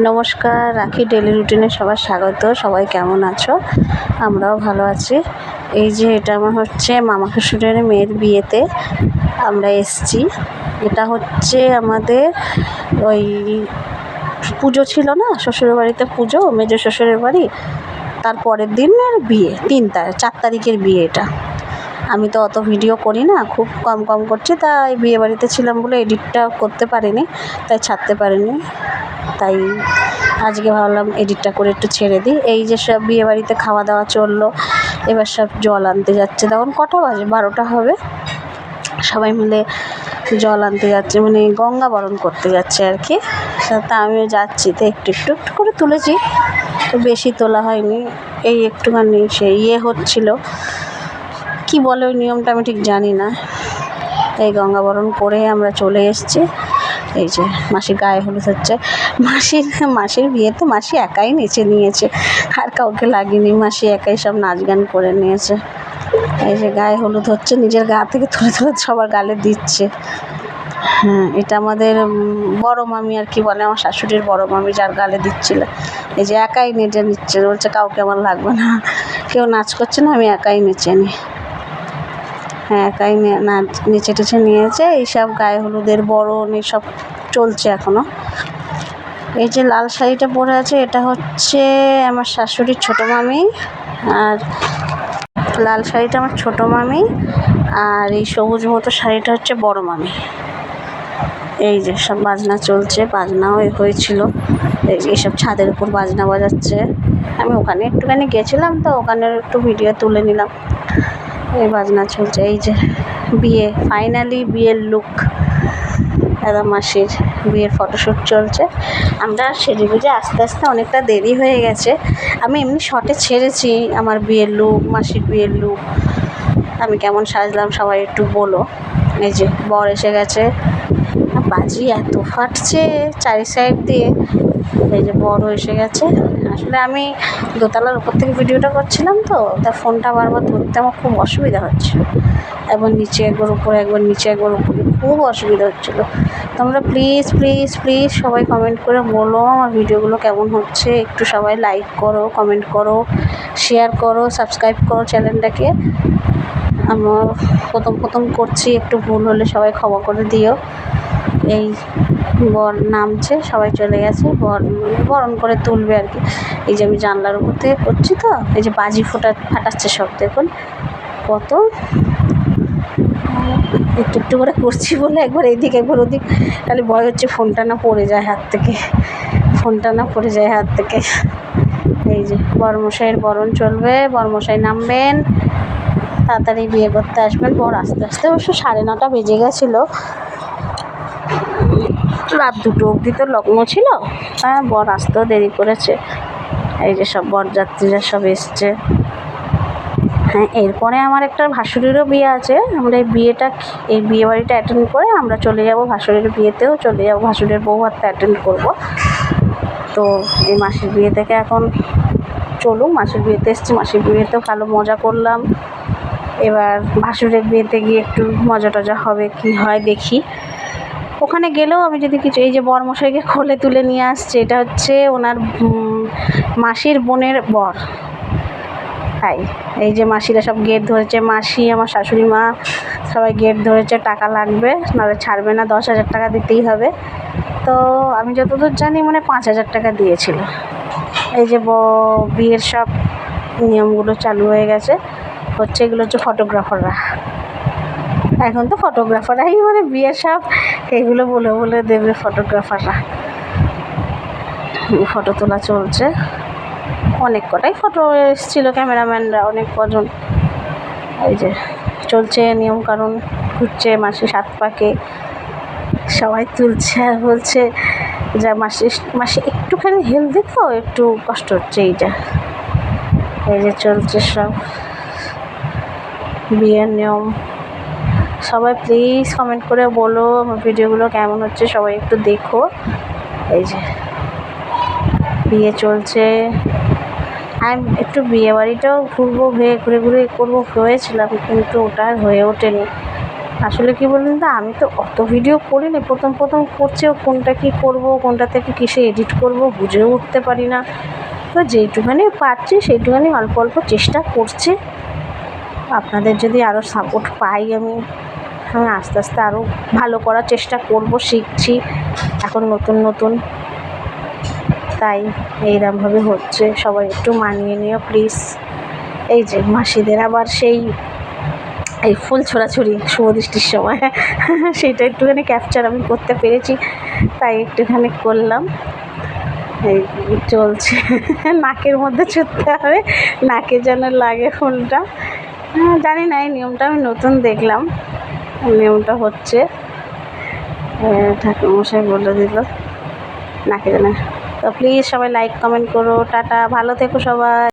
নমস্কার, রাখি ডেলি রুটিনে সবার স্বাগত। সবাই কেমন আছো? আমরাও ভালো আছি। এই যে এটা আমার হচ্ছে মামা শ্বশুরের মেয়ের বিয়েতে আমরা এসছি। এটা হচ্ছে আমাদের ওই পুজো ছিল না, শ্বশুরের বাড়িতে পুজো, মেজ শ্বশুরের বাড়ি, তার পরের দিন বিয়ে, 4 তারিখের বিয়ে। এটা আমি তো অত ভিডিও করি না, খুব কম করছি, তাই বিয়ে বাড়িতে ছিলাম বলে এডিটটা করতে পারিনি, তাই ছাড়তে পারিনি। তাই আজকে ভাবলাম এডিটটা করে একটু ছেড়ে দিই। এই যে সব বিয়ে বাড়িতে খাওয়া দাওয়া চললো, এবার সব জল আনতে যাচ্ছে। তখন কটা বাজে? 12টা হবে। সবাই মিলে জল আনতে যাচ্ছে, মানে গঙ্গা বরণ করতে যাচ্ছে আর কি। তা আমিও যাচ্ছি, তো একটু করে তুলেছি, তো বেশি তোলা হয়নি। এই একটুখানি সে হচ্ছিল, কি বলে ওই নিয়মটা আমি ঠিক জানি না। এই গঙ্গা বরণ করে আমরা চলে এসেছি। এই যে মাসির গায়ে হলুদ হচ্ছে। মাসির বিয়েতে মাসি একাই নেচে নিয়েছে, আর কাউকে লাগেনি। মাসি একাই সব নাচ গান করে নিয়েছে। এই যে গায়ে হলুদ হচ্ছে, নিজের গা থেকে তুলে সবার গালে দিচ্ছে। হ্যাঁ, এটা আমাদের বড় মামি আর কি বলে, আমার শাশুড়ির বড় মামি, যার গালে দিচ্ছিল। এই যে একাই নেচে নিচ্ছে, বলছে কাউকে আমার লাগবে না, কেউ নাচ করছে না, আমি একাই নেচে নিই। হ্যাঁ, একাই নাচ নেচে টেচে নিয়েছে। এইসব গায়ে হলুদের বরণ এইসব চলছে এখনও। এই যে লাল শাড়িটা পরে আছে, এটা হচ্ছে আমার শাশুড়ির ছোটো মামি, আর লাল শাড়িটা আমার ছোটো মামি, আর এই সবুজ মতো শাড়িটা হচ্ছে বড় মামি। এই যে সব বাজনা চলছে, বাজনাও হয়েছিল। এইসব ছাদের উপর বাজনা বাজাচ্ছে। আমি ওখানে একটুখানি গেছিলাম, তো ওখানের একটু ভিডিও তুলে নিলাম। এই বাজনা চলছে। এই যে বিয়ে, ফাইনালি বিয়ের লুক, দাদা মাসির বিয়ের ফটোশ্যুট চলছে। আমরা সেজেগুজে আস্তে আস্তে অনেকটা দেরি হয়ে গেছে। আমি এমনি শর্টে ছেড়েছি আমার বিয়ের লুক, মাসির বিয়ের লুক, আমি কেমন সাজলাম সবাই একটু বলো। এই যে বর এসে গেছে, বাজি এত ফাটছে চারি সাইড দিয়ে। এই যে বরও এসে গেছে। আসলে আমি দোতলার উপর থেকে ভিডিওটা করছিলাম, তো তার ফোনটা বারবার ধরতে আমার খুব অসুবিধা হচ্ছিল। একবার নিচে, একবার উপরে, একবার নিচে, একবার উপরে, খুব অসুবিধা হচ্ছিলো। তোমরা প্লিজ সবাই কমেন্ট করে বলো আমার ভিডিওগুলো কেমন হচ্ছে। একটু সবাই লাইক করো, কমেন্ট করো, শেয়ার করো, সাবস্ক্রাইব করো চ্যানেলটাকে। আমার প্রথম করছি, একটু ভুল হলে সবাই ক্ষমা করে দিও। এই বর নামছে, সবাই চলে গেছে, বরণ করে তুলবে আর কি। এই যে আমি জানলার উপর থেকে করছি, তো এই যে বাজি ফাটাচ্ছে সব, দেখুন কত একটু করে করছি বলে একবার এইদিক একবার ওদিক, তাহলে ভয় হচ্ছে ফোনটা না পড়ে যায় হাত থেকে, এই যে বরমশাইয়ের বরণ চলবে, বরমশাই নামবেন, তাড়াতাড়ি বিয়ে করতে আসবেন। বর আস্তে আস্তে অবশ্য 9:30 বেজে গেছিলো, রাত 2টো অবধি তো লগ্ন ছিল, হ্যাঁ বর আসতেও দেরি করেছে। এই যে সব বরযাত্রীরা সব এসছে। হ্যাঁ, এরপরে আমার একটা ভাসুরেরও বিয়ে আছে। আমরা এই বিয়ে বাড়িটা অ্যাটেন্ড করে আমরা চলে যাব ভাসুরের বিয়েতেও চলে যাব, ভাসুরের বউ ভাতটা অ্যাটেন্ড করব। তো এই মাসির বিয়ে থেকে এখন চলুন, মাসির বিয়েতে এসেছি, মাসির বিয়েতেও ভালো মজা করলাম। এবার ভাসুরের বিয়েতে গিয়ে একটু মজা টজা হবে, কি হয় দেখি। ওখানে গেলেও আমি যদি কিছু, এই যে বরমশাইকে কোলে তুলে নিয়ে আসছে, এটা হচ্ছে ওনার মাসির বোনের বর। তাই এই যে মাসিরা সব গেট ধরেছে, মাসি, আমার শাশুড়ি মা সবাই গেট ধরেছে। টাকা লাগবে, নাহলে ছাড়বে না, 10,000 টাকা দিতেই হবে। তো আমি যতদূর জানি মানে 5,000 টাকা দিয়েছিল। এই যে বিয়ের সব নিয়মগুলো চালু হয়ে গেছে, হচ্ছে এগুলো হচ্ছে ফটোগ্রাফাররা। এখন তো ফটোগ্রাফাররাই মানে বিয়ের সব এগুলো বলে দেবে ফটোগ্রাফাররা। ফটো তোলা চলছে, অনেক কটাই ফটো এসেছিলো, ক্যামেরাম্যানরা অনেক কজন। এই যে চলছে নিয়মকানুন, ঘুরছে মাসি 7 পাকে, সবাই তুলছে আর বলছে যা মাসি একটুখানি হেলদি, তো একটু কষ্ট হচ্ছে। এই যে চলছে সব বিয়ের নিয়ম। সবাই প্লিজ কমেন্ট করে বলো আমার ভিডিওগুলো কেমন হচ্ছে, সবাই একটু দেখো। এই যে বিয়ে চলছে, আমি একটু বিয়ে বাড়িটাও ঘুরে ঘুরে করবো ভেবেছিলাম, কিন্তু ওটা হয়ে ওঠেনি। আসলে কি বলুন তো, আমি তো অত ভিডিও করিনি, প্রথম প্রথম করছি, কোনটা কি করব, কোনটা থেকে কিসে এডিট করব বুঝেও উঠতে পারি না। তো যেইটুখানি পারছি সেইটুখানি অল্প অল্প চেষ্টা করছি। আপনাদের যদি আরও সাপোর্ট পাই আমি আস্তে আস্তে আরও ভালো করার চেষ্টা করব, শিখছি এখন নতুন নতুন, তাই এইরকমভাবে হচ্ছে। সবাই একটু মানিয়ে নিও প্লিজ। এই যে মাসিদের আবার সেই এই ফুল ছোড়াছুড়ি শুভ দৃষ্টির সময় সেইটা একটুখানি ক্যাপচার আমি করতে পেরেছি, তাই একটুখানি করলাম। এই চলছে নাকের মধ্যে ছুঁতে হবে, নাকে যেন লাগে ফুলটা। জানি না, এই নিয়মটা আমি নতুন দেখলাম, নিয়মটা হচ্ছে ঠাকুরমশাই বলে দিল নাকে যেন। তো প্লিজ সবাই লাইক কমেন্ট করো, টাটা, ভালো থেকো সবাই।